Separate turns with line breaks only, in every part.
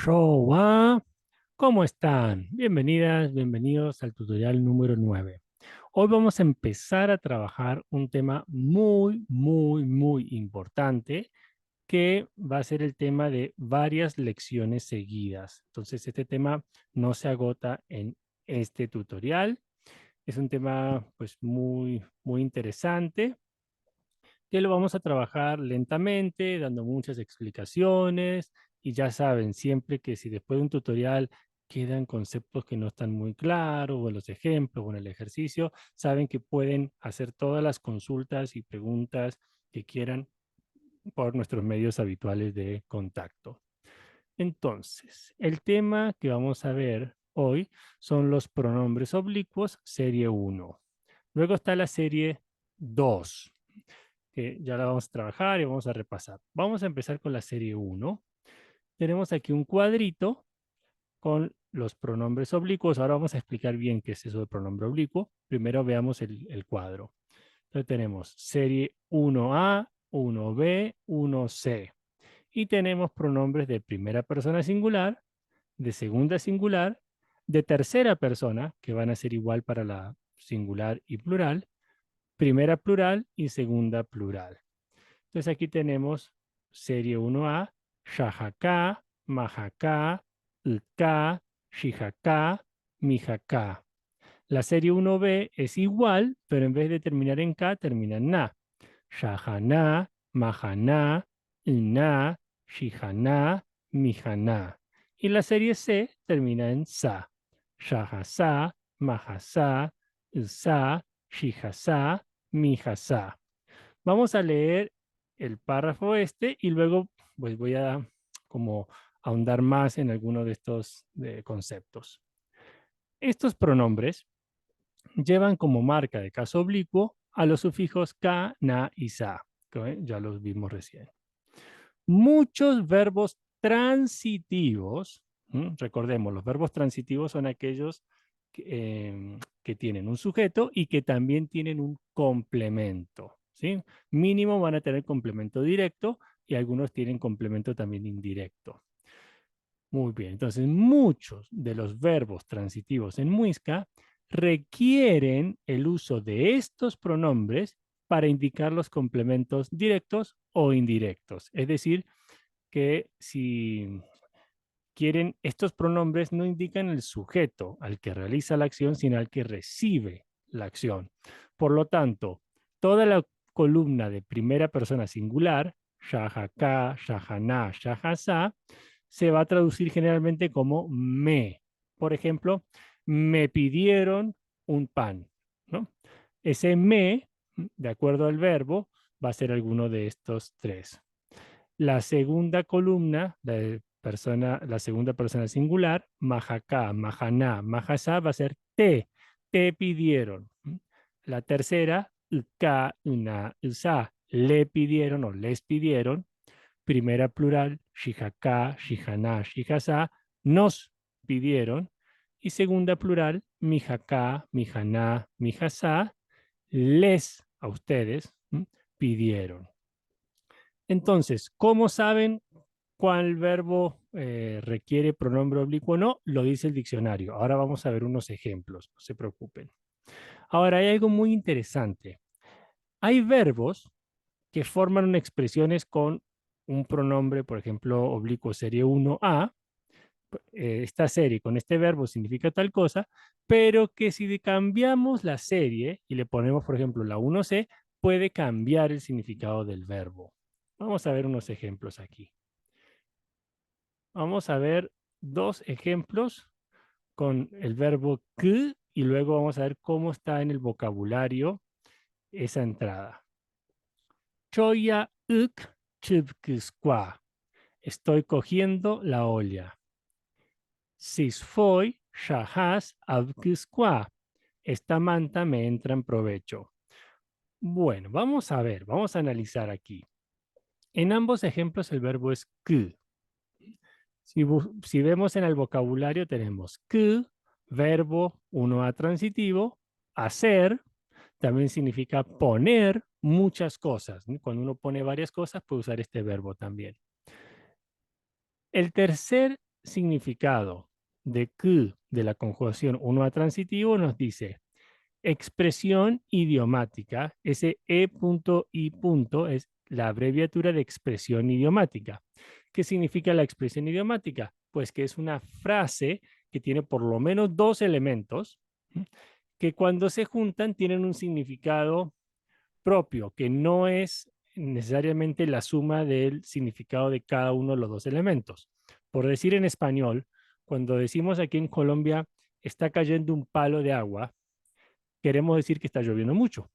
Showa, ¿cómo están? Bienvenidas, bienvenidos al tutorial número 9. Hoy vamos a empezar a trabajar un tema muy importante que va a ser el tema de varias lecciones seguidas. Entonces, este tema no se agota en este tutorial. Es un tema pues muy interesante que lo vamos a trabajar lentamente, dando muchas explicaciones y ya saben, siempre que si después de un tutorial quedan conceptos que no están muy claros o en los ejemplos o en el ejercicio, saben que pueden hacer todas las consultas y preguntas que quieran por nuestros medios habituales de contacto. Entonces, el tema que vamos a ver hoy son los pronombres oblicuos serie 1. Luego está la serie 2 que ya la vamos a trabajar y vamos a repasar. Vamos a empezar con la serie 1. Tenemos aquí un cuadrito con los pronombres oblicuos. Ahora vamos a explicar bien qué es eso de pronombre oblicuo. Primero veamos el cuadro. Entonces tenemos serie 1A, 1B, 1C. Y tenemos pronombres de primera persona singular, de segunda singular, de tercera persona, que van a ser igual para la singular y plural, primera plural y segunda plural. Entonces aquí tenemos serie 1A, Shahaka, Mahaka, Lka, Shihaka, Mihaka. La serie 1B es igual, pero en vez de terminar en K, termina en Na. Shahana, Mahana, Ina, Shihana, Mihana. Y la serie C termina en Sa. Shahasa, Mahasa, Ilsa, Shihasa, Mihasa. Vamos a leer el párrafo este y luego pues voy a como ahondar más en alguno de estos conceptos. Estos pronombres llevan como marca de caso oblicuo a los sufijos ka, na y sa, que ya los vimos recién. Muchos verbos transitivos, recordemos, los verbos transitivos son aquellos que tienen un sujeto y que también tienen un complemento, ¿sí? Mínimo van a tener complemento directo y algunos tienen complemento también indirecto. Muy bien, entonces muchos de los verbos transitivos en muisca requieren el uso de estos pronombres para indicar los complementos directos o indirectos. Es decir, que si quieren, estos pronombres no indican el sujeto al que realiza la acción, sino al que recibe la acción. Por lo tanto, toda la columna de primera persona singular, shahaka, shahana, shahasa, se va a traducir generalmente como me. Por ejemplo, me pidieron un pan, ¿no? Ese me, de acuerdo al verbo, va a ser alguno de estos tres. La segunda columna, la segunda persona singular, majaka, majana, majasa, va a ser te pidieron. La tercera, ka, una, usa, le pidieron o les pidieron. Primera plural, shihaka, shihana, shihasa, nos pidieron. Y segunda plural, mijaka, mijana, mijasa, les, a ustedes, pidieron. Entonces, ¿cómo saben cuál verbo requiere pronombre oblicuo o no? Lo dice el diccionario. Ahora vamos a ver unos ejemplos, no se preocupen. Ahora, hay algo muy interesante. Hay verbos que forman expresiones con un pronombre, por ejemplo, oblicuo serie 1A. Esta serie con este verbo significa tal cosa, pero que si cambiamos la serie y le ponemos, por ejemplo, la 1C, puede cambiar el significado del verbo. Vamos a ver unos ejemplos aquí. Vamos a ver dos ejemplos con el verbo que y luego vamos a ver cómo está en el vocabulario esa entrada. Choya uk chibkiskwa. Estoy cogiendo la olla. Sisfoy shahas abkiskwa. Esta manta me entra en provecho. Bueno, vamos a ver, vamos a analizar aquí. En ambos ejemplos el verbo es que. Si vemos en el vocabulario tenemos que, verbo 1A transitivo, hacer, también significa poner muchas cosas, ¿no? Cuando uno pone varias cosas puede usar este verbo también. El tercer significado de que de la conjugación 1A transitivo nos dice expresión idiomática. Ese E.I. es la abreviatura de expresión idiomática. ¿Qué significa la expresión idiomática? Pues que es una frase que tiene por lo menos dos elementos que cuando se juntan tienen un significado propio, que no es necesariamente la suma del significado de cada uno de los dos elementos. Por decir en español, cuando decimos aquí en Colombia, está cayendo un palo de agua, queremos decir que está lloviendo mucho.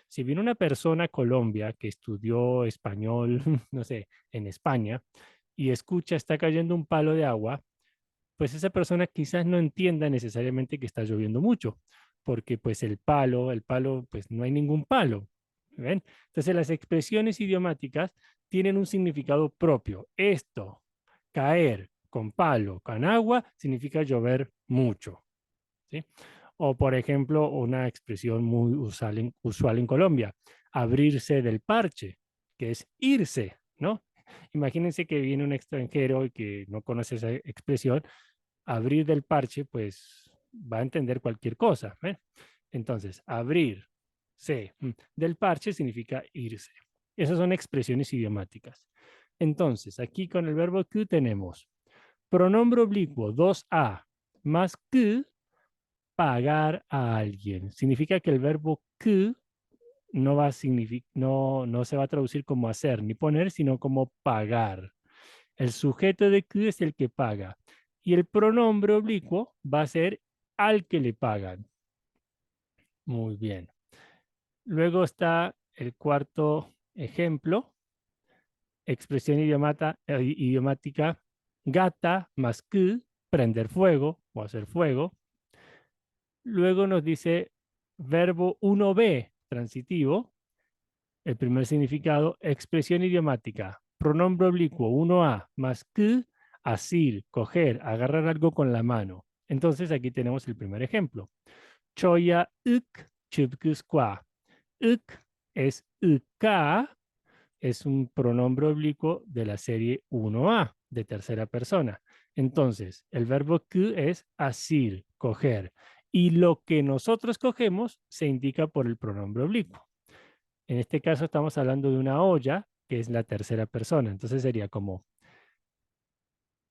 Si viene una persona a Colombia que estudió español, no sé, en España, y escucha está cayendo un palo de agua, pues esa persona quizás no entienda necesariamente que está lloviendo mucho, porque pues el palo, pues no hay ningún palo. ¿Ven? Entonces las expresiones idiomáticas tienen un significado propio. Esto, caer con palo, con agua, significa llover mucho. ¿Sí? O por ejemplo, una expresión muy usual en Colombia, abrirse del parche, que es irse, ¿no? Imagínense que viene un extranjero y que no conoce esa expresión, abrir del parche, pues va a entender cualquier cosa. ¿Eh? Entonces, abrirse del parche significa irse. Esas son expresiones idiomáticas. Entonces, aquí con el verbo que tenemos pronombre oblicuo 2A más que pagar a alguien. Significa que el verbo que no va a no se va a traducir como hacer ni poner, sino como pagar. El sujeto de que es el que paga. Y el pronombre oblicuo va a ser al que le pagan. Muy bien. Luego está el cuarto ejemplo, expresión idiomática, gata más que, prender fuego o hacer fuego. Luego nos dice verbo 1B, transitivo, el primer significado, expresión idiomática, pronombre oblicuo 1A más que, asir, coger, agarrar algo con la mano. Entonces aquí tenemos el primer ejemplo. Choya uk chupkuskwa. Uk es uka, es un pronombre oblicuo de la serie 1A, de tercera persona. Entonces, el verbo que es asir, coger. Y lo que nosotros cogemos se indica por el pronombre oblicuo. En este caso estamos hablando de una olla, que es la tercera persona. Entonces sería como,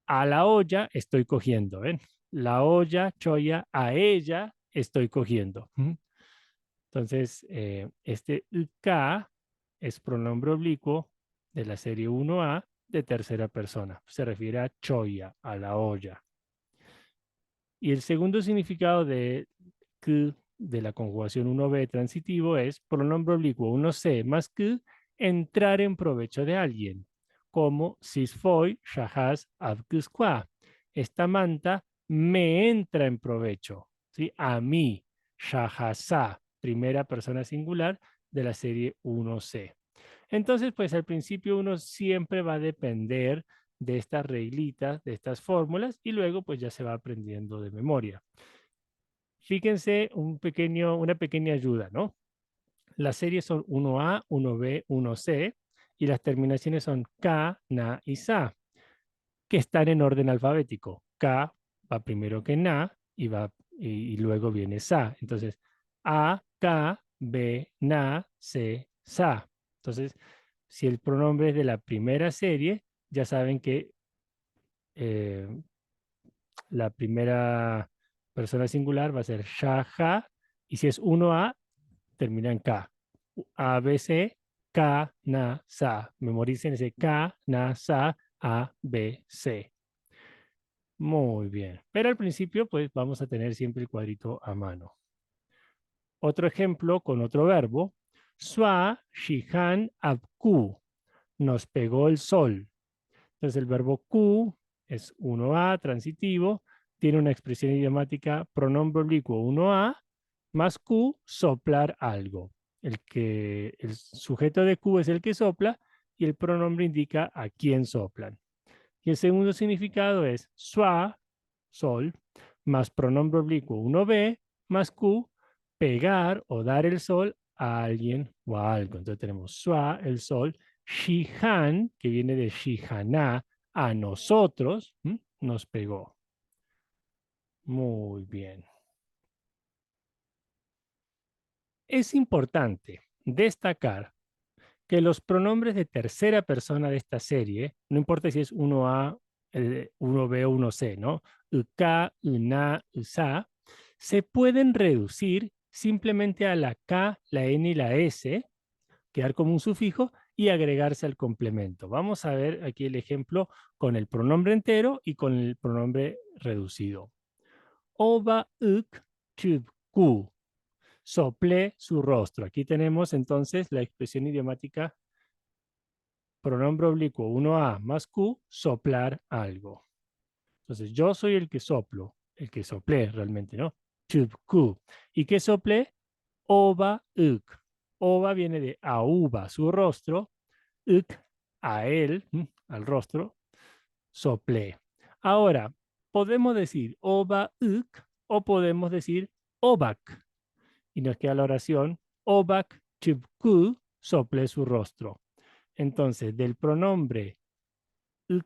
a la olla estoy cogiendo. ¿Ven? La olla, choya, a ella estoy cogiendo. Entonces, este k es pronombre oblicuo de la serie 1A de tercera persona. Se refiere a choya, a la olla. Y el segundo significado de que de la conjugación 1B transitivo es pronombre oblicuo 1C más que entrar en provecho de alguien, como sisfoy shahas abkuskwa. Esta manta me entra en provecho, ¿sí? A mí, shahasa, primera persona singular de la serie 1C. Entonces, pues al principio uno siempre va a depender de estas reglitas, de estas fórmulas, y luego pues ya se va aprendiendo de memoria. Fíjense una pequeña ayuda, ¿no? Las series son 1A, 1B, 1C, y las terminaciones son K, Na y Sa, que están en orden alfabético. K va primero que Na y luego viene Sa. Entonces, A, K, B, Na, C, Sa. Entonces, si el pronombre es de la primera serie, ya saben que eh, la primera persona singular va a ser Shaha, y si es 1A, termina en K. A, B, C, K, Na, Sa. Memoricen ese K, Na, Sa, A, B, C. Muy bien. Pero al principio, pues vamos a tener siempre el cuadrito a mano. Otro ejemplo con otro verbo. Swa, Shihan, Abku. Nos pegó el sol. Entonces el verbo Q es 1A, transitivo, tiene una expresión idiomática, pronombre oblicuo 1A, más Q, soplar algo. El sujeto de Q es el que sopla y el pronombre indica a quién soplan. Y el segundo significado es swa, sol, más pronombre oblicuo 1B, más Q, pegar o dar el sol a alguien o a algo. Entonces tenemos swa, el sol, shihan, que viene de shihana, a nosotros, nos pegó. Muy bien. Es importante destacar que los pronombres de tercera persona de esta serie, no importa si es 1A, 1B o 1C, ¿no? Uka, una, usa, se pueden reducir simplemente a la K, la N y la S, quedar como un sufijo y agregarse al complemento. Vamos a ver aquí el ejemplo con el pronombre entero y con el pronombre reducido. Oba, uk, chub, ku. Soplé su rostro. Aquí tenemos entonces la expresión idiomática pronombre oblicuo 1A más Q, soplar algo. Entonces, yo soy el que soplo, el que soplé realmente, ¿no? Chub, Q. ¿Y qué soplé? Oba, uk. Oba viene de auba, su rostro, uk, a él, al rostro, soplé. Ahora, podemos decir oba, uk, o podemos decir obak. Y nos queda la oración, obak, chub, Q, soplé su rostro. Entonces, del pronombre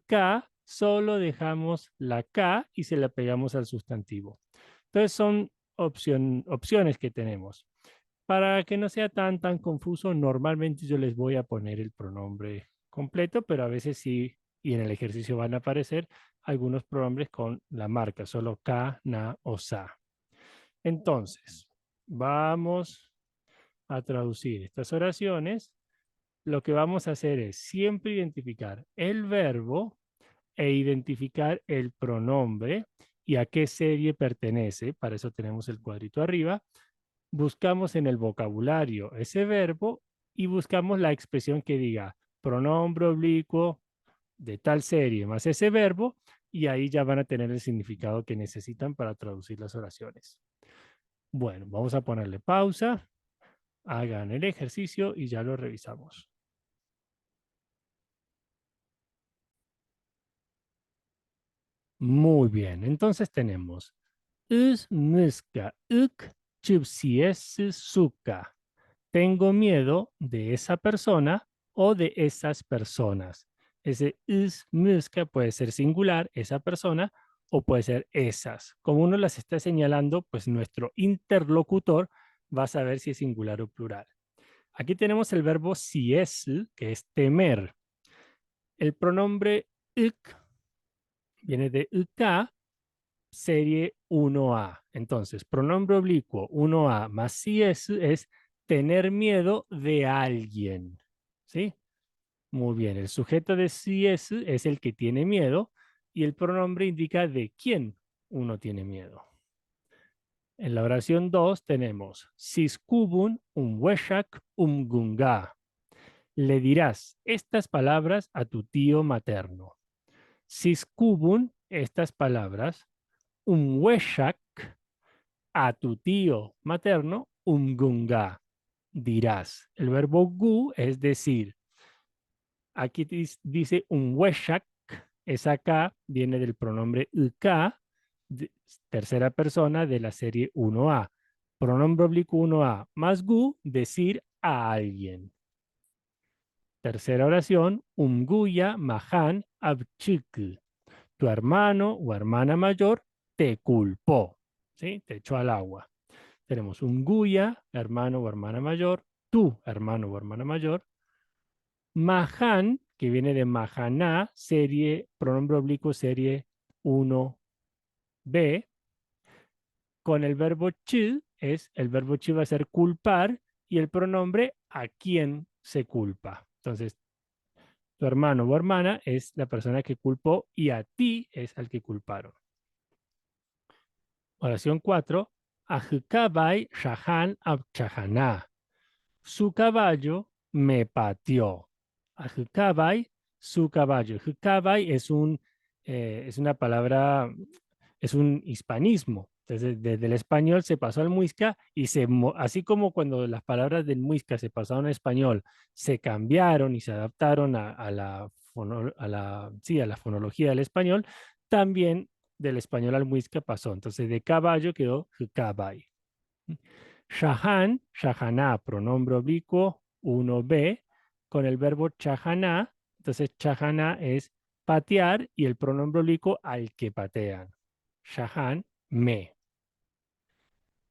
K, solo dejamos la K y se la pegamos al sustantivo. Entonces, son opciones que tenemos. Para que no sea tan confuso, normalmente yo les voy a poner el pronombre completo, pero a veces sí, y en el ejercicio van a aparecer algunos pronombres con la marca, solo K, na o sa. Entonces, vamos a traducir estas oraciones. Lo que vamos a hacer es siempre identificar el verbo e identificar el pronombre y a qué serie pertenece. Para eso tenemos el cuadrito arriba. Buscamos en el vocabulario ese verbo y buscamos la expresión que diga pronombre oblicuo de tal serie más ese verbo y ahí ya van a tener el significado que necesitan para traducir las oraciones. Bueno, vamos a ponerle pausa, hagan el ejercicio y ya lo revisamos. Muy bien, entonces tenemos Usmuska uk suka. Tengo miedo de esa persona o de esas personas. Ese usmuska puede ser singular, esa persona, o puede ser esas. Como uno las está señalando, pues nuestro interlocutor va a saber si es singular o plural. Aquí tenemos el verbo si es, que es temer. El pronombre uk viene de uka, serie 1A. Entonces, pronombre oblicuo 1A más si es tener miedo de alguien. ¿Sí? Muy bien. El sujeto de si es el que tiene miedo y el pronombre indica de quién uno tiene miedo. En la oración 2 tenemos siskubun weshak gunga. Le dirás estas palabras a tu tío materno. Siskubun, estas palabras, weshak, a tu tío materno, umgunga, dirás. El verbo gu es decir. Aquí dice weshak, esa K viene del pronombre uka, tercera persona de la serie 1A. Pronombre oblicuo 1A más gu, decir a alguien. Tercera oración, umguya mahan abchik. Tu hermano o hermana mayor te culpó, ¿sí? Te echó al agua. Tenemos un guya, hermano o hermana mayor, tu hermano o hermana mayor. Mahan, que viene de mahaná, serie, pronombre oblicuo, serie 1B. Con el verbo chi, el verbo chi va a ser culpar y el pronombre a quién se culpa. Entonces, tu hermano o hermana es la persona que culpó y a ti es al que culparon. Oración 4. Ajukabai shahan abchahaná. Su caballo me pateó. Ajukabai, su caballo. Ajukabai es una palabra, es un hispanismo. Entonces, desde el español se pasó al muisca y así como cuando las palabras del muisca se pasaron al español, se cambiaron y se adaptaron sí, a la fonología del español, también del español al muisca pasó. Entonces, de caballo quedó Jukabai. Shahan, shahaná, pronombre oblicuo 1B, con el verbo chahaná. Entonces, chahaná es patear y el pronombre oblicuo al que patean. Shahan, me.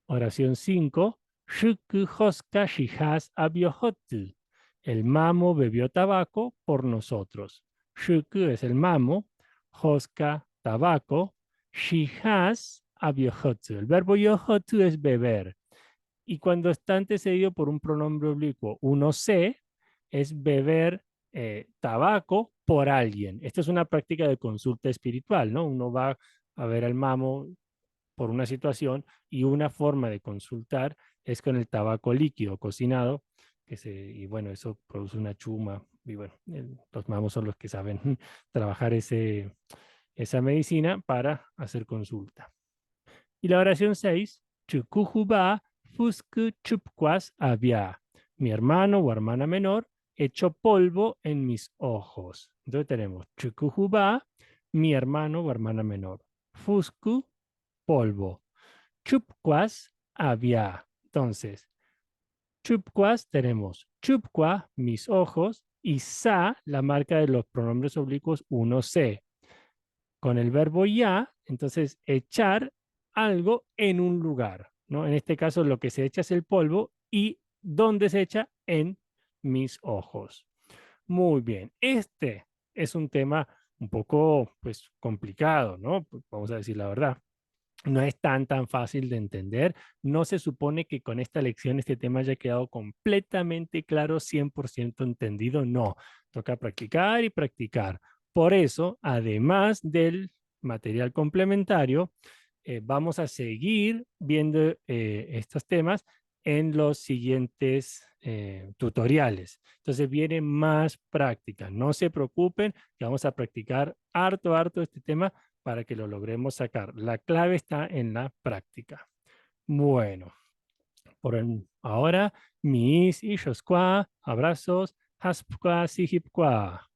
Oración 5. Shuku hoska shihas abiohotu. El mamo bebió tabaco por nosotros. Shuku es el mamo, hoska, tabaco, shihas abiohotu. El verbo yohotu es beber. Y cuando está antecedido por un pronombre oblicuo, uno se, es beber tabaco por alguien. Esta es una práctica de consulta espiritual, ¿no? Uno va a ver al mamo por una situación y una forma de consultar es con el tabaco líquido cocinado, y bueno, eso produce una chuma y bueno, los mamos son los que saben trabajar esa medicina para hacer consulta. Y la oración 6, Chukujuba Fusku Chupquas Avia. Mi hermano o hermana menor echó polvo en mis ojos. Entonces tenemos Chukujuba, mi hermano o hermana menor. Fusku, polvo. Chupquas había. Entonces, chupquas tenemos chupqua, mis ojos, y sa, la marca de los pronombres oblicuos, uno se. Con el verbo ya, entonces echar algo en un lugar, ¿no? En este caso lo que se echa es el polvo y ¿dónde se echa? En mis ojos. Muy bien, este es un tema un poco, pues, complicado, ¿no? Vamos a decir la verdad. No es tan fácil de entender. No se supone que con esta lección este tema haya quedado completamente claro, 100% entendido. No, toca practicar y practicar. Por eso, además del material complementario, vamos a seguir viendo estos temas en los siguientes tutoriales. Entonces viene más práctica. No se preocupen, que vamos a practicar harto este tema para que lo logremos sacar. La clave está en la práctica. Bueno, ahora, mis y abrazos, haspqua, sihipqua.